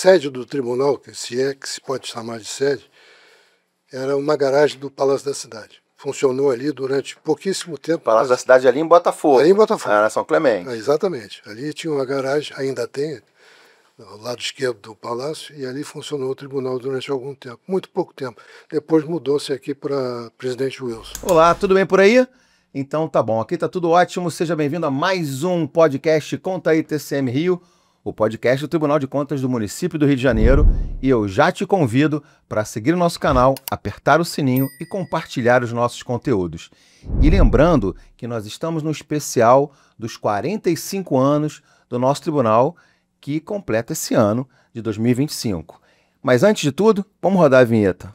sede do tribunal, se é que se pode chamar de sede, era uma garagem do Palácio da Cidade. Funcionou ali durante pouquíssimo tempo. O Palácio da Cidade ali em Botafogo. Ali em Botafogo. Na São Clemente. Exatamente. Ali tinha uma garagem, ainda tem, ao lado esquerdo do palácio, e ali funcionou o tribunal durante algum tempo, muito pouco tempo. Depois mudou-se aqui para Presidente Wilson. Olá, tudo bem por aí? Então tá bom, aqui tá tudo ótimo. Seja bem-vindo a mais um podcast Conta aí TCM Rio, o podcast do Tribunal de Contas do município do Rio de Janeiro. E eu já te convido para seguir o nosso canal, apertar o sininho e compartilhar os nossos conteúdos. E lembrando que nós estamos no especial dos 45 anos do nosso tribunal, que completa esse ano de 2025. Mas antes de tudo, vamos rodar a vinheta.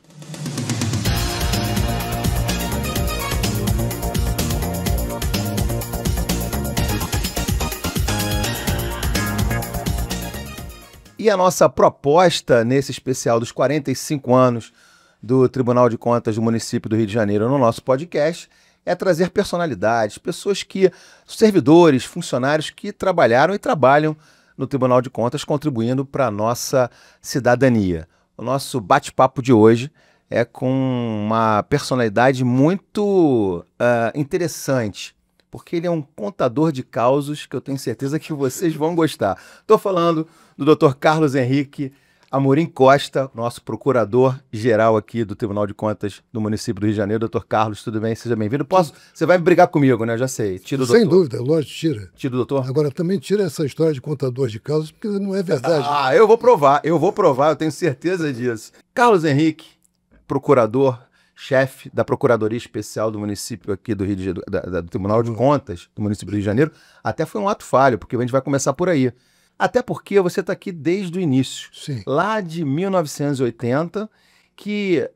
E a nossa proposta nesse especial dos 45 anos do Tribunal de Contas do município do Rio de Janeiro no nosso podcast é trazer personalidades, pessoas que, servidores, funcionários que trabalharam e trabalham no Tribunal de Contas, contribuindo para a nossa cidadania. O nosso bate-papo de hoje é com uma personalidade muito interessante, porque ele é um contador de causos que eu tenho certeza que vocês vão gostar. Estou falando do Dr. Carlos Henrique Amorim Costa, nosso procurador-geral aqui do Tribunal de Contas do município do Rio de Janeiro. Doutor Carlos, tudo bem? Seja bem-vindo. Você vai brigar comigo, né? Já sei. Tira o doutor. Sem dúvida, lógico, tira. Tira o doutor? Agora, também tira essa história de contador de causas, porque não é verdade. Eu vou provar, eu tenho certeza disso. Carlos Henrique, procurador-chefe da Procuradoria Especial do município aqui do Rio de Janeiro, do Tribunal de Contas do município do Rio de Janeiro. Até foi um ato falho, porque a gente vai começar por aí. Até porque você está aqui desde o início, Sim. Lá de 1980, que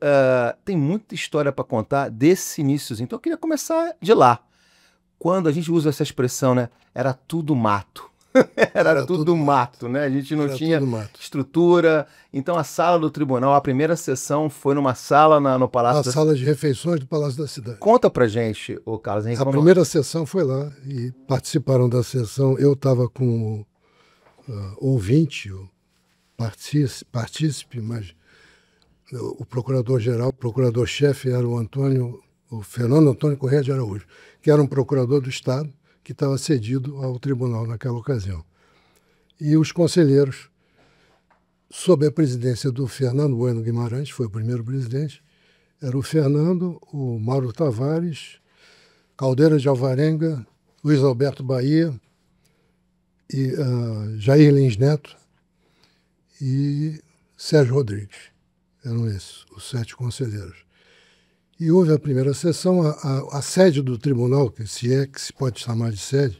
tem muita história para contar desse início. Então eu queria começar de lá. Quando a gente usa essa expressão, né? Era tudo mato. Era tudo mato, né? A gente não tinha estrutura. Então a sala do tribunal, a primeira sessão foi numa sala no Palácio sala de refeições do Palácio da Cidade. Conta pra gente, ô Carlos Henrique. A primeira sessão foi lá e participaram da sessão. Eu estava com ouvinte, partícipe, mas o procurador-geral, o procurador-chefe era o Fernando Antônio Corrêa de Araújo, que era um procurador do Estado que estava cedido ao tribunal naquela ocasião. E os conselheiros, sob a presidência do Fernando Bueno Guimarães, foi o primeiro presidente, era o Fernando, o Mauro Tavares, Caldeira de Alvarenga, Luiz Alberto Bahia, e Jair Lins Neto e Sérgio Rodrigues. Eram esses, os 7 conselheiros. E houve a primeira sessão, a sede do tribunal, se é que se pode chamar de sede,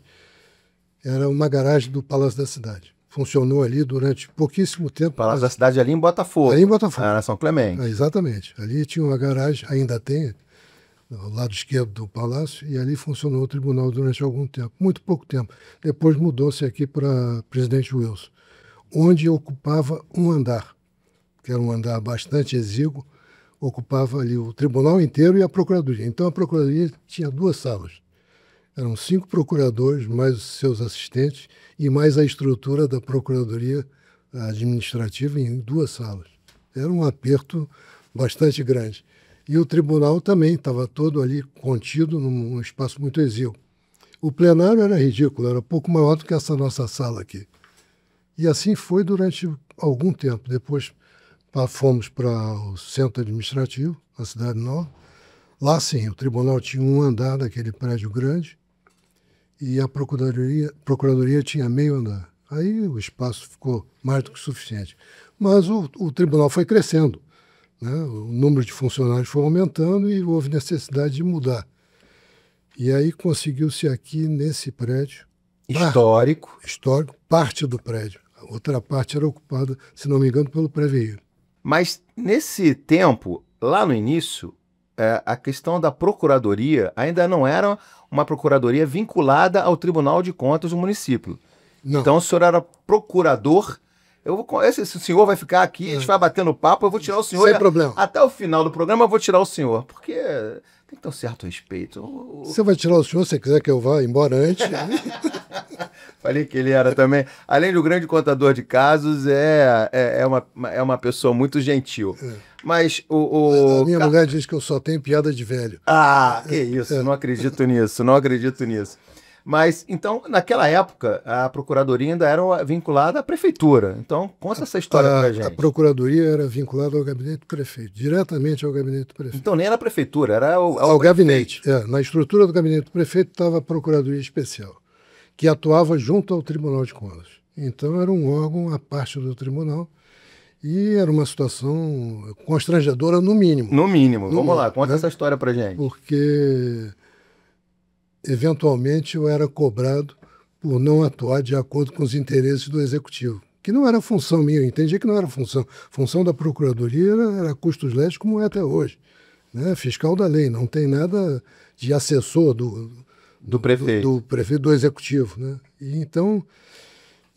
era uma garagem do Palácio da Cidade. Funcionou ali durante pouquíssimo tempo. Palácio da Cidade ali em Botafogo. Ali em Botafogo. Na São Clemente. Exatamente. Ali tinha uma garagem, ainda tem, ao lado esquerdo do palácio, e ali funcionou o tribunal durante algum tempo, muito pouco tempo. Depois mudou-se aqui para Presidente Wilson, onde ocupava um andar, que era um andar bastante exíguo, ocupava ali o tribunal inteiro e a procuradoria. Então a procuradoria tinha 2 salas. Eram 5 procuradores, mais os seus assistentes, e mais a estrutura da procuradoria administrativa em 2 salas. Era um aperto bastante grande. E o tribunal também estava todo ali contido num espaço muito exíguo. O plenário era ridículo, era pouco maior do que essa nossa sala aqui. E assim foi durante algum tempo. Depois fomos para o centro administrativo, na Cidade Nova. Lá sim, o tribunal tinha um andar daquele prédio grande e a procuradoria tinha meio andar. Aí o espaço ficou mais do que suficiente. Mas o tribunal foi crescendo. Né? O número de funcionários foi aumentando e houve necessidade de mudar. E aí conseguiu-se aqui nesse prédio... Histórico, parte do prédio. A outra parte era ocupada, se não me engano, pelo Preveir. Mas nesse tempo, lá no início, a questão da procuradoria ainda não era uma procuradoria vinculada ao Tribunal de Contas do município. Não. Então o senhor era procurador... Esse senhor vai ficar aqui, a gente vai batendo papo, eu vou tirar o senhor. Sem problema. Até o final do programa eu vou tirar o senhor, porque tem que ter um certo respeito. Você vai tirar o senhor se quiser que eu vá embora antes. Falei que ele era também. Além do grande contador de casos, é uma pessoa muito gentil. Mas A minha mulher diz que eu só tenho piada de velho. Ah, que isso, não acredito nisso, não acredito nisso. Mas, então, naquela época, a procuradoria ainda era vinculada à prefeitura. Então, conta essa história pra gente. A procuradoria era vinculada ao gabinete do prefeito, diretamente ao gabinete do prefeito. Então, nem era a prefeitura, era ao gabinete. Na estrutura do gabinete do prefeito estava a procuradoria especial, que atuava junto ao Tribunal de Contas. Então, era um órgão à parte do tribunal e era uma situação constrangedora, no mínimo. No mínimo. Vamos lá, conta essa história pra gente. Porque, eventualmente, eu era cobrado por não atuar de acordo com os interesses do executivo, que não era função minha, eu entendi que não era função. Função da procuradoria era custos legis, como é até hoje, né? Fiscal da lei, não tem nada de assessor do prefeito, do executivo, né? E então,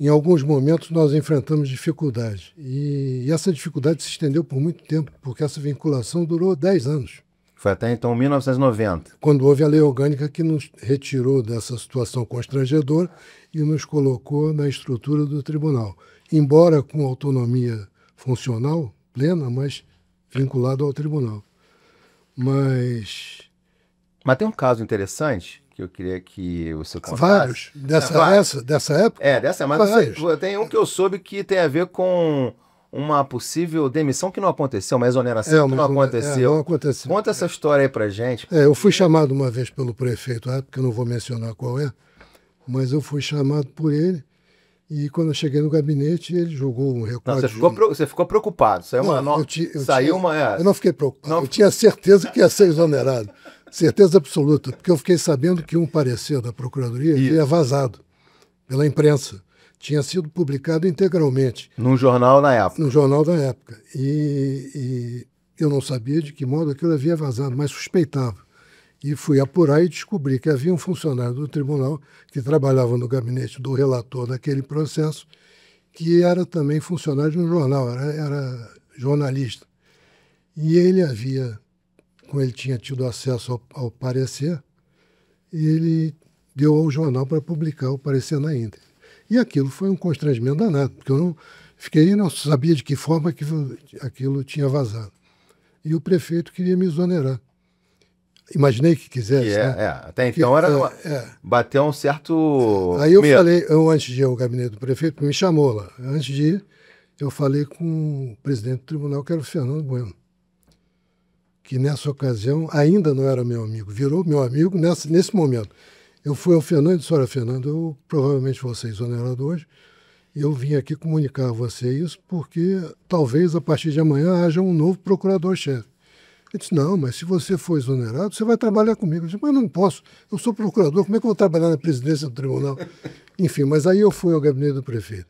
em alguns momentos, nós enfrentamos dificuldades. E essa dificuldade se estendeu por muito tempo, porque essa vinculação durou 10 anos. Foi até então 1990. Quando houve a lei orgânica que nos retirou dessa situação constrangedora e nos colocou na estrutura do tribunal. Embora com autonomia funcional plena, mas vinculado ao tribunal. Mas tem um caso interessante que eu queria que você contasse. Vários. Dessa época? Mas tem um que eu soube que tem a ver com uma possível demissão que não aconteceu, uma exoneração que não aconteceu. Não aconteceu. Conta essa história aí pra gente. Eu fui chamado uma vez pelo prefeito, porque eu não vou mencionar qual é, mas eu fui chamado por ele e quando eu cheguei no gabinete, ele jogou um recorde. Você ficou preocupado. Saiu eu não fiquei preocupado. Eu tinha certeza que ia ser exonerado. Certeza absoluta, porque eu fiquei sabendo que um parecer da Procuradoria havia vazado pela imprensa. Tinha sido publicado integralmente. Num jornal na época. No jornal da época. E eu não sabia de que modo aquilo havia vazado, mas suspeitava. E fui apurar e descobri que havia um funcionário do tribunal que trabalhava no gabinete do relator daquele processo, que era também funcionário de um jornal, era jornalista. E ele como ele tinha tido acesso ao parecer, ele deu ao jornal para publicar o parecer na íntegra. E aquilo foi um constrangimento danado, porque eu não sabia de que forma aquilo tinha vazado. E o prefeito queria me exonerar. Imaginei que quisesse. Até então bateu um certo Aí eu falei, antes de ir ao gabinete do prefeito, me chamou lá. Antes de ir, eu falei com o presidente do tribunal, que era o Fernando Bueno, que nessa ocasião ainda não era meu amigo, virou meu amigo nesse momento. Eu fui ao Fernando e disse, olha, Fernando, eu provavelmente vou ser exonerado hoje, e eu vim aqui comunicar a você isso, porque talvez a partir de amanhã haja um novo procurador-chefe. Ele disse, não, mas se você for exonerado, você vai trabalhar comigo. Eu disse, mas não posso, eu sou procurador, como é que eu vou trabalhar na presidência do tribunal? Enfim, mas aí eu fui ao gabinete do prefeito.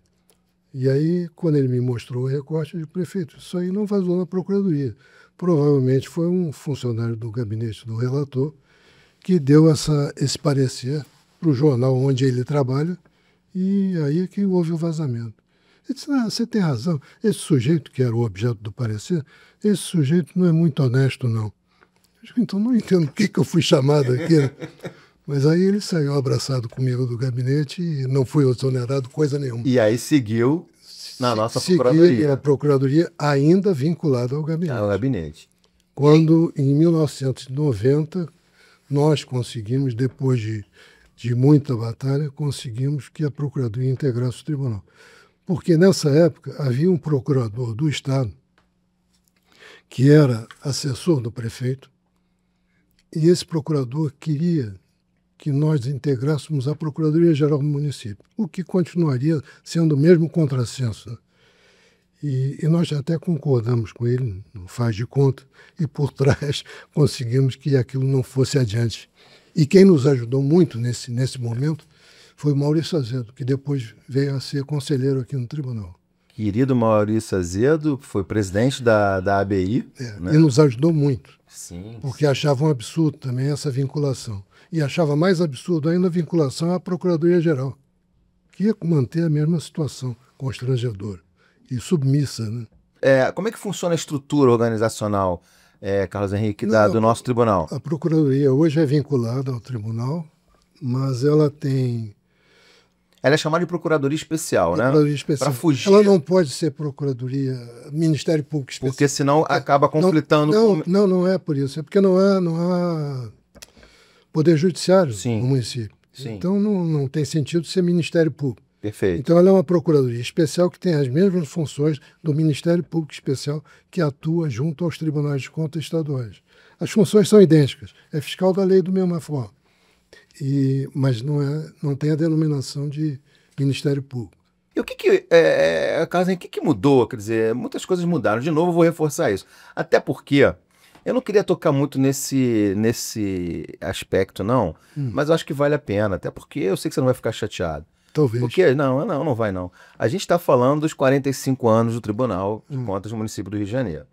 E aí, quando ele me mostrou o recorte, eu disse, prefeito, isso aí não vazou na procuradoria. Provavelmente foi um funcionário do gabinete do relator que deu esse parecer para o jornal onde ele trabalha, e aí é que houve o vazamento. Ele disse, você tem razão, esse sujeito que era o objeto do parecer, esse sujeito não é muito honesto, não. Eu disse, então não entendo por que eu fui chamado aqui, né? Mas aí ele saiu abraçado comigo do gabinete e não fui exonerado coisa nenhuma. E aí seguiu na nossa procuradoria. E a procuradoria ainda vinculada ao gabinete. Ao gabinete. Quando, em 1990, nós conseguimos, depois de muita batalha, conseguimos que a procuradoria integrasse o tribunal. Porque nessa época havia um procurador do Estado que era assessor do prefeito, e esse procurador queria que nós integrássemos a Procuradoria-Geral do município, o que continuaria sendo o mesmo contrassenso. E nós até concordamos com ele, no faz de conta, e por trás conseguimos que aquilo não fosse adiante. E quem nos ajudou muito nesse momento foi o Maurício Azedo, que depois veio a ser conselheiro aqui no tribunal. Querido Maurício Azedo, foi presidente da ABI. Né? E nos ajudou muito, sim, porque achava um absurdo também essa vinculação. E achava mais absurdo ainda a vinculação à Procuradoria-Geral, que ia manter a mesma situação constrangedora e submissa. Né? Como é que funciona a estrutura organizacional, Carlos Henrique, do nosso tribunal? A Procuradoria hoje é vinculada ao tribunal, mas ela tem Ela é chamada de Procuradoria Especial, né? Procuradoria Especial. Para fugir. Ela não pode ser Procuradoria, Ministério Público Especial. Porque senão acaba conflitando com... Não é por isso. É porque não há poder judiciário Sim. no município. Sim. Então não tem sentido ser Ministério Público. Perfeito. Então ela é uma Procuradoria Especial que tem as mesmas funções do Ministério Público Especial que atua junto aos Tribunais de Contas estaduais. As funções são idênticas. É fiscal da lei da mesma forma. Mas não tem a denominação de Ministério Público. E o que mudou? Quer dizer, muitas coisas mudaram. De novo, eu vou reforçar isso. Até porque eu não queria tocar muito nesse aspecto, não, mas eu acho que vale a pena. Até porque eu sei que você não vai ficar chateado. Talvez. Porque, não vai não. A gente está falando dos 45 anos do Tribunal de Contas do município do Rio de Janeiro.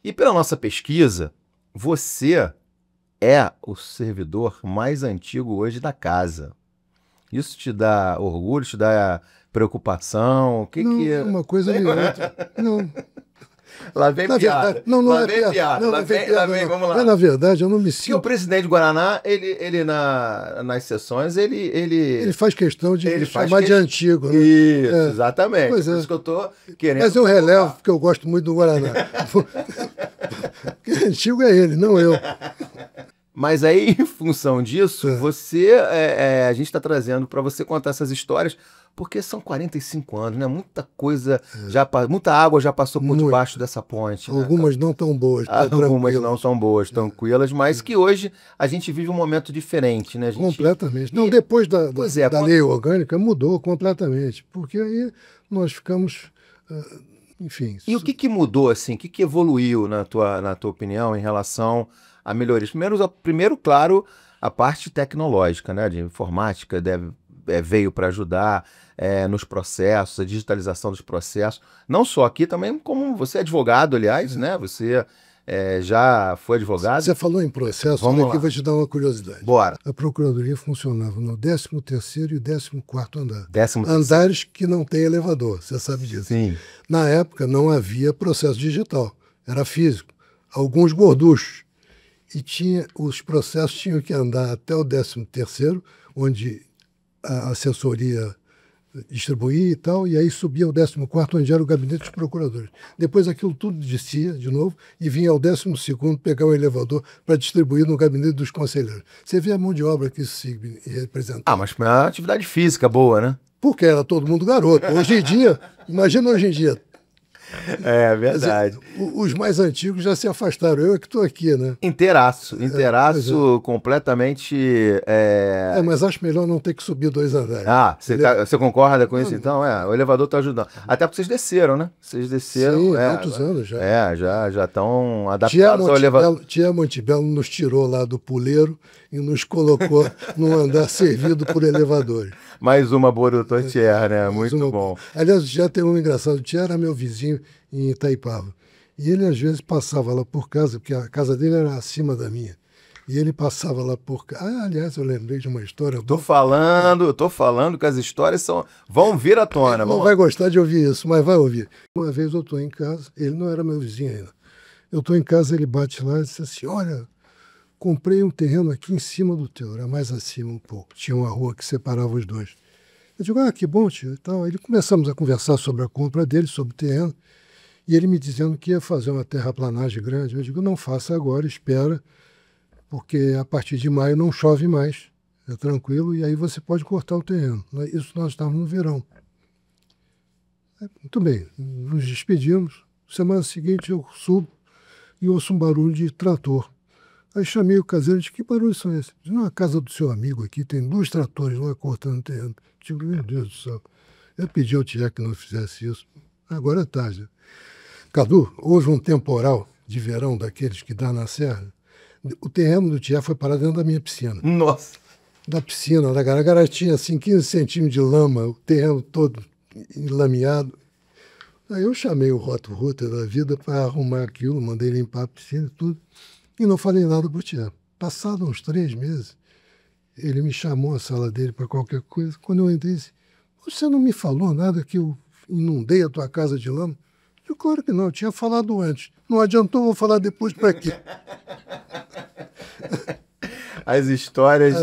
E pela nossa pesquisa, você é o servidor mais antigo hoje da casa. Isso te dá orgulho, te dá preocupação? Não, uma coisa nem outra. Não. Lá vem piada. Não é piada. Lá vem, vamos lá. Mas, na verdade, eu não me Porque o sinto... presidente do Guaraná, ele nas sessões, Ele faz questão de Ele faz chamar de antigo. Né? Isso, exatamente. Pois é. Por isso que eu tô querendo... Mas eu relevo, porque eu gosto muito do Guaraná. Porque antigo é ele, não eu. Mas aí, em função disso, a gente está trazendo para você contar essas histórias, porque são 45 anos, né? Muita coisa, muita água já passou por debaixo dessa ponte. Algumas não tão boas. Algumas não são boas, tranquilas, mas que hoje a gente vive um momento diferente, né? Completamente. Não, depois da lei orgânica mudou completamente, porque aí nós ficamos... enfim. E o que mudou, assim? O que evoluiu, na tua opinião, em relação a melhorias? Primeiro, claro, a parte tecnológica, né? De informática veio para ajudar nos processos, a digitalização dos processos. Não só aqui, também como você é advogado, aliás, né? Você já foi advogado. Você falou em processo, Vamos aqui lá. vou te dar uma curiosidade. Bora. A Procuradoria funcionava no 13º e 14º andar. 13º. Andares que não tem elevador, você sabe disso. Sim. Na época não havia processo digital, era físico. Alguns gorduchos. E os processos tinham que andar até o 13º, onde a assessoria distribuía e tal, e aí subia ao 14º, onde era o gabinete dos procuradores. Depois aquilo tudo descia de novo e vinha ao 12º pegar o elevador para distribuir no gabinete dos conselheiros. Você vê a mão de obra que isso representa. Mas foi uma atividade física boa, né? Porque era todo mundo garoto. Hoje em dia, imagina hoje em dia. É verdade. Dizer, os mais antigos já se afastaram. Eu é que estou aqui, né? Inteiraço completamente... mas acho melhor não ter que subir 2 andares. Você concorda com isso, então? O elevador está ajudando. Até porque vocês desceram, né? Vocês desceram... Sim, há muitos anos já. Já estão adaptados ao elevador. Tia Montebello nos tirou lá do puleiro e nos colocou num andar servido por elevadores. Mais uma boa do Thier, né? Muito bom. Aliás, já tem um engraçado. O Thier era meu vizinho em Itaipava. E ele, às vezes, passava lá por casa, porque a casa dele era acima da minha. E ele passava lá por casa. Aliás, eu lembrei de uma história. Tô falando que as histórias vão vir à tona. Ele não vai gostar de ouvir isso, mas vai ouvir. Uma vez eu estou em casa, ele não era meu vizinho ainda. Eu estou em casa, ele bate lá e disse assim, olha, comprei um terreno aqui em cima do teu, era mais acima um pouco. Tinha uma rua que separava os dois. Eu digo, que bom, tio. E tal. Aí começamos a conversar sobre a compra dele, sobre o terreno, e ele me dizendo que ia fazer uma terraplanagem grande. Eu digo, não faça agora, espera, porque a partir de maio não chove mais, é tranquilo, e aí você pode cortar o terreno. Isso nós estávamos no verão. Muito bem, nos despedimos. Semana seguinte eu subo e ouço um barulho de trator. Aí chamei o caseiro e disse, que barulhos são esses? Disse, a casa do seu amigo aqui tem 2 tratores lá cortando terreno. Eu digo, meu Deus do céu. Eu pedi ao Thier que não fizesse isso. Agora é tarde. Cadu, houve um temporal de verão daqueles que dá na serra. O terreno do Thier foi parar dentro da minha piscina. Nossa! Da piscina, da garagara tinha assim 15 centímetros de lama, o terreno todo enlameado. Aí eu chamei o Roto-Ruter da vida para arrumar aquilo, mandei limpar a piscina e tudo. E não falei nada para o Thier. Passados uns 3 meses, ele me chamou à sala dele para qualquer coisa. Quando eu entrei, disse, você não me falou nada que eu inundei a tua casa de lama? Eu, claro que não, eu tinha falado antes. Não adiantou, vou falar depois para quê? as histórias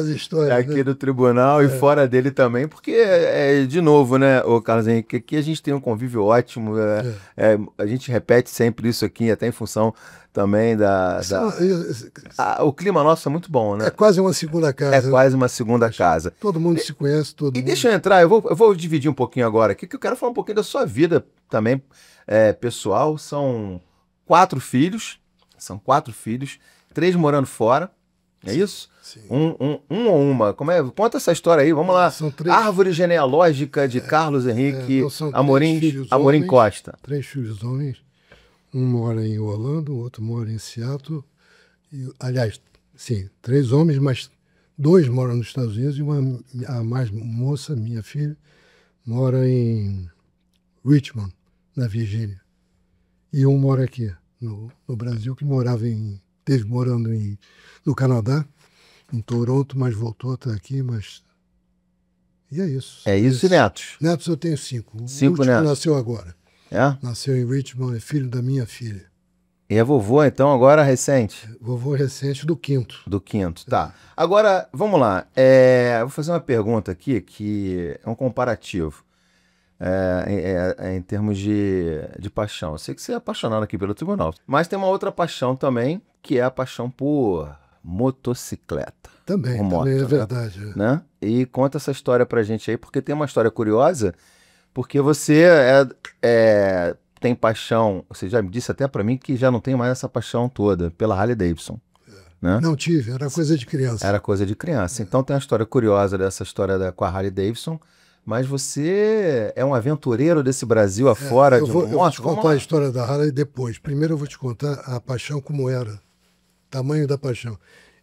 aqui né? do tribunal e fora dele também, porque, de novo, né, ô Carlos Henrique, aqui a gente tem um convívio ótimo, a gente repete sempre isso aqui, até em função também o clima nosso é muito bom, né? É quase uma segunda casa. É quase uma segunda casa. Todo mundo se conhece, todo mundo. E deixa eu entrar, eu vou dividir um pouquinho agora aqui, que eu quero falar um pouquinho da sua vida também, pessoal. São 4 filhos, 3 morando fora, é isso? Sim. Um ou uma? Como é? Conta essa história aí, vamos lá. São 3. Árvore genealógica de Carlos Henrique Amorim Costa. 3 filhos homens. Um mora em Orlando, o outro mora em Seattle. Aliás, sim, 3 homens, mas 2 moram nos Estados Unidos e a mais moça, minha filha, mora em Richmond, na Virgínia. E um mora aqui, no Brasil, que esteve morando no Canadá, em Toronto, mas voltou até aqui, mas... E é isso. É isso. E netos? Netos eu tenho 5. 5 o último netos. nasceu agora. É? Nasceu em Richmond, é filho da minha filha. E é vovô, então, agora recente? Vovô recente do 5º. Do 5º, tá. Agora, vamos lá. Vou fazer uma pergunta aqui, que é um comparativo. Em termos de paixão. Eu sei que você é apaixonado aqui pelo tribunal, mas tem uma outra paixão também, que é a paixão por motocicleta. Também moto, é verdade. Né? E conta essa história pra gente aí, porque tem uma história curiosa, porque você tem paixão, você já me disse até pra mim que já não tem mais essa paixão toda pela Harley Davidson. Né? Não tive, era coisa de criança. Era coisa de criança. Então tem uma história curiosa dessa história com a Harley Davidson, mas você é um aventureiro desse Brasil afora de moto? Eu vou te contar a história da Harley depois. Primeiro eu vou te contar a paixão como era, tamanho da paixão.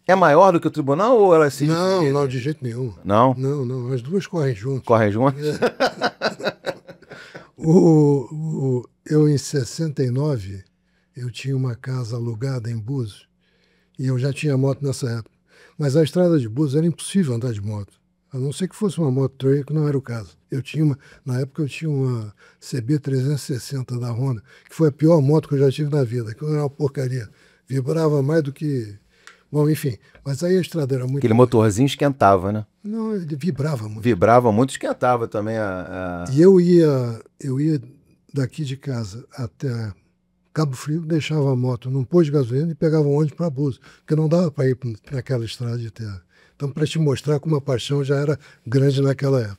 É maior do que o tribunal ou ela se... Não, de jeito nenhum. Não? Não, as duas correm juntas. Correm juntas? Eu, em 69, eu tinha uma casa alugada em Búzios e eu já tinha moto nessa época. Mas a estrada de Búzios era impossível andar de moto, a não ser que fosse uma moto trail, que não era o caso. Na época eu tinha uma CB 360 da Honda, que foi a pior moto que eu já tive na vida, que era uma porcaria. Vibrava mais do que... Bom, enfim, mas aí a estrada era muito... Aquele motorzinho esquentava, né? Não, ele vibrava muito. Vibrava muito, esquentava também E eu ia daqui de casa até Cabo Frio, deixava a moto num posto de gasolina e pegava um ônibus para Búzios, porque não dava para ir naquela estrada de terra. Então, para te mostrar como a paixão já era grande naquela época.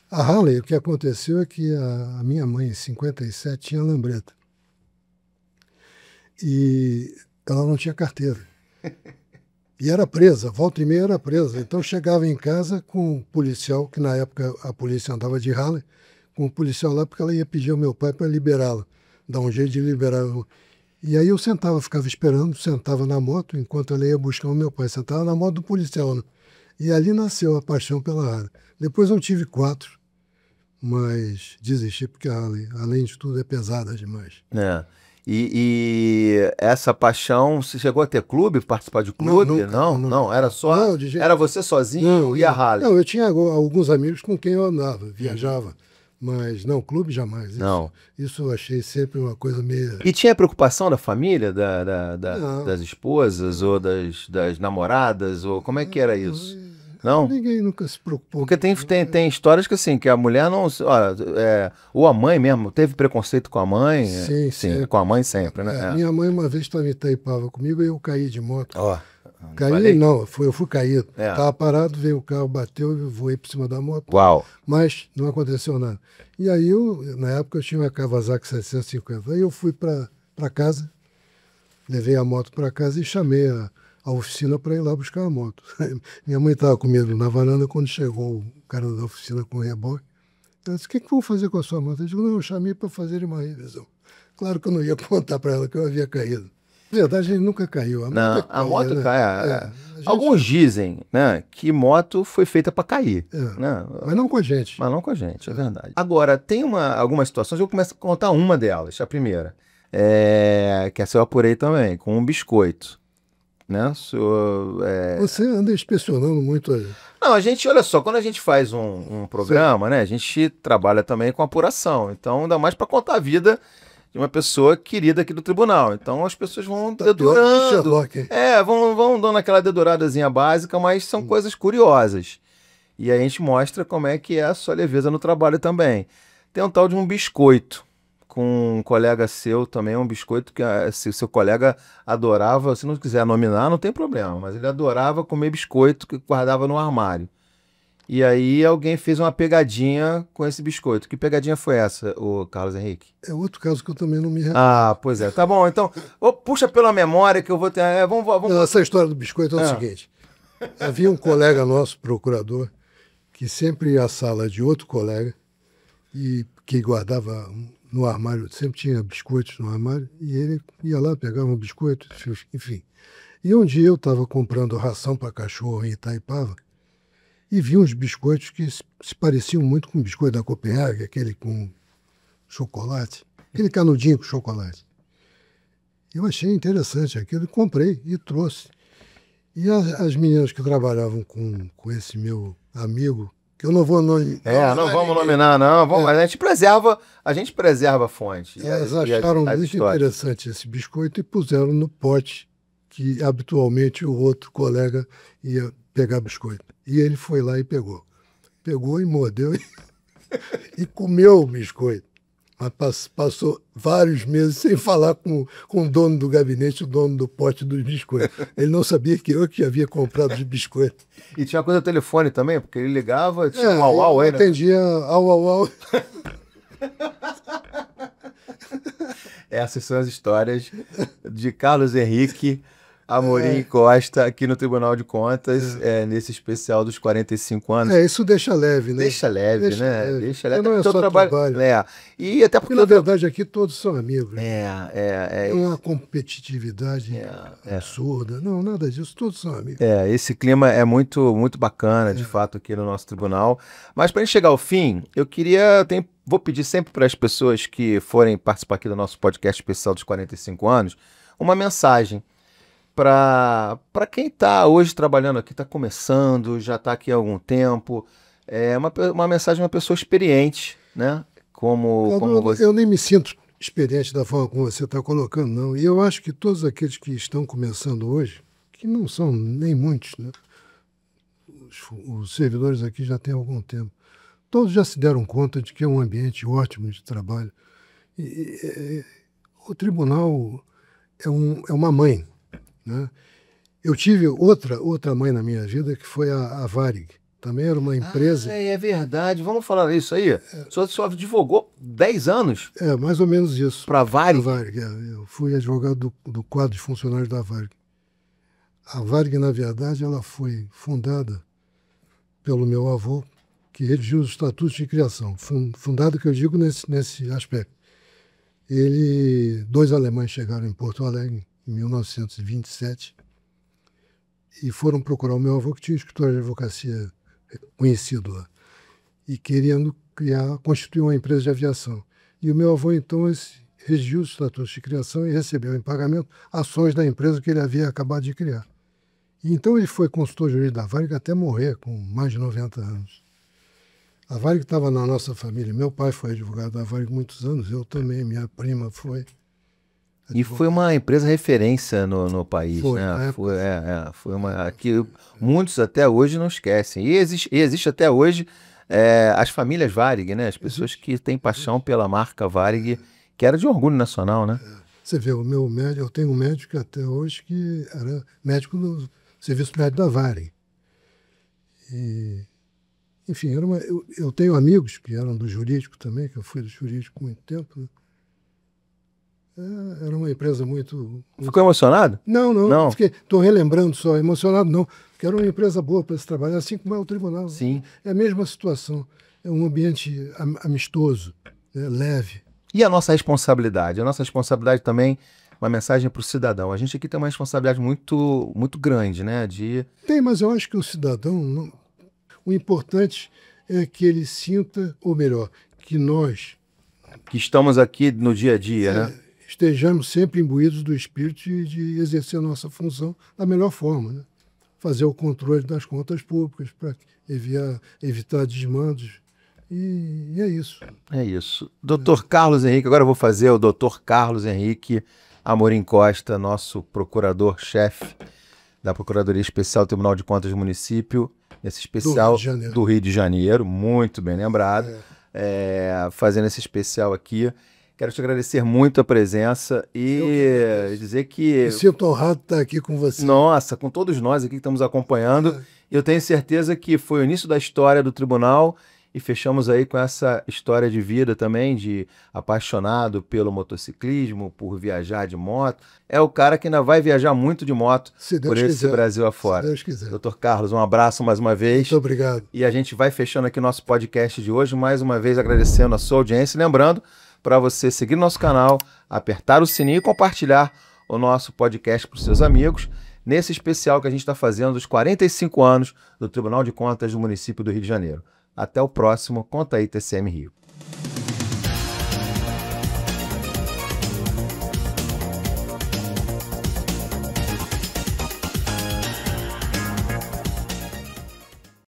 A Harley, o que aconteceu é que a minha mãe, em 57, tinha lambreta. E ela não tinha carteira. E era presa, volta e meia era presa. Então chegava em casa com um policial, que na época a polícia andava de Harley, com um policial lá, porque ela ia pedir ao meu pai para liberá-la, dar um jeito de liberar. E aí eu ficava esperando, sentava na moto, enquanto ela ia buscar o meu pai, sentava na moto do policial. Né? E ali nasceu a paixão pela Harley. Depois eu tive 4, mas desisti, porque a Harley, além de tudo, é pesada demais. E essa paixão, você chegou a ter clube, participar de clube? Não, era só... Era você sozinho e a Harley? Não, eu tinha alguns amigos com quem eu andava, viajava, mas não, clube jamais. Isso eu achei sempre uma coisa meio... E tinha preocupação da família, das esposas ou das namoradas, ou como é que era isso? Não? Ninguém nunca se preocupou. Porque tem histórias que assim, que a mulher não... ou a mãe mesmo, teve preconceito com a mãe? Sim, com a mãe sempre, né? Minha mãe uma vez estava em Itaipava comigo e eu caí de moto. Falei? Não, eu fui caído. Estava parado, veio o carro, bateu e voei por cima da moto. Uau! Mas não aconteceu nada. E aí, na época, eu tinha uma Kawasaki 750. Aí eu fui para casa, levei a moto para casa e chamei a oficina para ir lá buscar a moto. Minha mãe estava comigo na varanda quando chegou o cara da oficina com o reboque. Ela disse, o que eu vou fazer com a sua moto? Eu digo, não, eu chamei para fazer uma revisão. Claro que eu não ia contar para ela que eu havia caído. Na verdade, ele nunca caiu. A moto cai. Alguns dizem, né, que moto foi feita para cair. Né? Mas não com a gente. Mas não com a gente, é verdade. Agora, tem algumas situações, eu começo a contar uma delas, a primeira. Que essa eu apurei também, com um biscoito. Né? Você anda inspecionando muito aí. Não, a gente, olha só, quando a gente faz um programa, né, a gente trabalha também com apuração. Então, ainda mais para contar a vida de uma pessoa querida aqui do tribunal. Então as pessoas vão Tá pior que dedurando. Sherlock, hein? Vão dando aquela deduradazinha básica, mas são coisas curiosas. E aí a gente mostra como é que é a sua leveza no trabalho também. Tem um tal de um biscoito, com um colega seu também, um biscoito que se o seu colega adorava, se não quiser nominar, não tem problema, mas ele adorava comer biscoito que guardava no armário. E aí alguém fez uma pegadinha com esse biscoito. Que pegadinha foi essa, o Carlos Henrique? É outro caso que eu também não me recordo. Ah, pois é. Tá bom, então, puxa pela memória que eu vou ter... vamos... Não, essa história do biscoito é o seguinte. Havia um colega nosso, procurador, que sempre ia à sala de outro colega e que guardava no armário, sempre tinha biscoitos no armário, e ele ia lá, pegava um biscoito, enfim. E um dia eu estava comprando ração para cachorro em Itaipava e vi uns biscoitos que se pareciam muito com o biscoito da Copenhague, aquele com chocolate, aquele canudinho com chocolate. Eu achei interessante aquilo, comprei e trouxe. E as meninas que trabalhavam com esse meu amigo, que eu não vou nominar. Não vamos nominar, não. A gente preserva a fonte. Elas acharam muito interessante esse biscoito e puseram no pote que habitualmente o outro colega ia pegar biscoito. E ele foi lá e pegou. Pegou e mordeu e comeu o biscoito. Mas passou vários meses sem falar com o dono do gabinete, o dono do pote dos biscoitos. Ele não sabia que eu que havia comprado os biscoitos. E tinha uma coisa do telefone também, porque ele ligava, tinha um au-au aí, né? Atendia au-au-au. Essas são as histórias de Carlos Henrique Amorim Costa aqui no Tribunal de Contas, nesse especial dos 45 anos. Isso deixa leve, né? Deixa leve, né? Leve. Deixa leve. Não é só trabalho. E até porque, na verdade, aqui todos são amigos. É uma competitividade absurda. Não, nada disso. Todos são amigos. Esse clima é muito, muito bacana, de fato, aqui no nosso tribunal. Mas para a gente chegar ao fim, eu vou pedir sempre para as pessoas que forem participar aqui do nosso podcast especial dos 45 anos, uma mensagem para quem está hoje trabalhando aqui, está começando, já está aqui há algum tempo. É uma mensagem de uma pessoa experiente, né? Como você. Eu nem me sinto experiente da forma como você está colocando, não. E eu acho que todos aqueles que estão começando hoje, que não são nem muitos, né? Os servidores aqui já têm algum tempo. Todos já se deram conta de que é um ambiente ótimo de trabalho. O tribunal é uma mãe, né? Eu tive outra mãe na minha vida, que foi a Varig. Também era uma empresa... É verdade. Vamos falar isso aí? O senhor advogou 10 anos? Mais ou menos isso. Para a Varig? Eu fui advogado do quadro de funcionários da Varig. A Varig, na verdade, ela foi fundada pelo meu avô, que redigiu os estatutos de criação. Fundada, que eu digo, nesse aspecto. Dois alemães chegaram em Porto Alegre em 1927 e foram procurar o meu avô, que tinha um escritório de advocacia conhecido lá, e querendo constituir uma empresa de aviação. E o meu avô, então, redigiu os estatutos de criação e recebeu em pagamento ações da empresa que ele havia acabado de criar. E então ele foi consultor jurídico da Varig até morrer, com mais de 90 anos. A Varig estava na nossa família. Meu pai foi advogado da Varig muitos anos, eu também, minha prima foi. E foi uma empresa referência no país, foi, né? Foi uma que muitos até hoje não esquecem. E existe até hoje as famílias Varig, né? As pessoas que têm paixão pela marca Varig, que era de orgulho nacional, né? Você vê, eu tenho um médico até hoje que era médico do Serviço Médico da Varig. Enfim, eu tenho amigos que eram do jurídico também, que eu fui do jurídico há muito tempo, né? Era uma empresa muito... Ficou emocionado? Não. Estou relembrando só, emocionado não, porque era uma empresa boa para se trabalhar, assim como é o tribunal. Sim. É a mesma situação, é um ambiente amistoso, leve. E a nossa responsabilidade? A nossa responsabilidade também, uma mensagem para o cidadão. A gente aqui tem uma responsabilidade muito, muito grande, né? Tem, mas eu acho que o cidadão, o importante é que ele sinta, ou melhor, que nós... Que estamos aqui no dia a dia, né? Estejamos sempre imbuídos do espírito de exercer a nossa função da melhor forma, né? Fazer o controle das contas públicas para evitar desmandos, E é isso. É isso. Doutor Carlos Henrique, agora eu vou fazer o doutor Carlos Henrique Amorim Costa, nosso procurador-chefe da Procuradoria Especial do Tribunal de Contas do Município, esse especial do Rio de Janeiro, muito bem lembrado, fazendo esse especial aqui. Quero te agradecer muito a presença e dizer que... Me sinto honrado de estar aqui com você. Nossa, com todos nós aqui que estamos acompanhando. Eu tenho certeza que foi o início da história do tribunal e fechamos aí com essa história de vida também, de apaixonado pelo motociclismo, por viajar de moto. É o cara que ainda vai viajar muito de moto por esse Brasil afora. Se Deus quiser. Doutor Carlos, um abraço mais uma vez. Muito obrigado. E a gente vai fechando aqui nosso podcast de hoje, mais uma vez agradecendo a sua audiência. Lembrando para você seguir nosso canal, apertar o sininho e compartilhar o nosso podcast para os seus amigos, nesse especial que a gente está fazendo dos 45 anos do Tribunal de Contas do município do Rio de Janeiro. Até o próximo Conta aí TCM Rio.